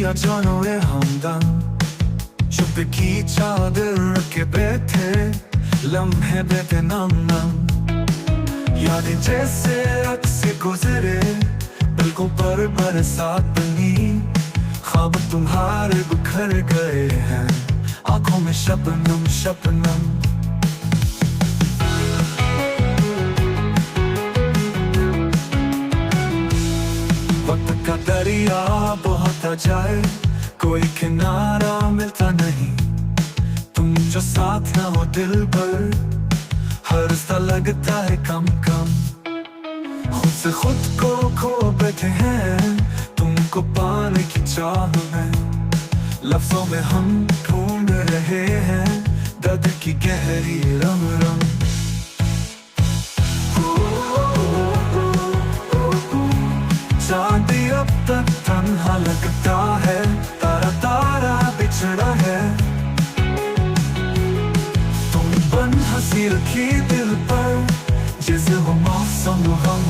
किया जानो ये हमदम, चुप की चादर के बैठे लम्हे बैठे नम नम। यादें जैसे अक्स गुजरे पलकों पर बरसात बनी, ख्वाब तुम्हारे बिखर गए हैं आंखों में शबनम शबनम। वक्त का दरिया बहता जाए, कोई किनारा मिलता नहीं, तुम जो साथ ना हो दिल पर हर सा लगता है कम कम। खुद से खुद को खो बैठे हैं तुमको पाने की चाह में, लफ्जों में हम ढूंढ रहे हैं दर्द की गहरी रंग रंग। चांदी अब तक तन्हा लगता है, तारा तारा बिछड़ा है, तुम बन हंसी रखी दिल पर जैसे वो मौसम हम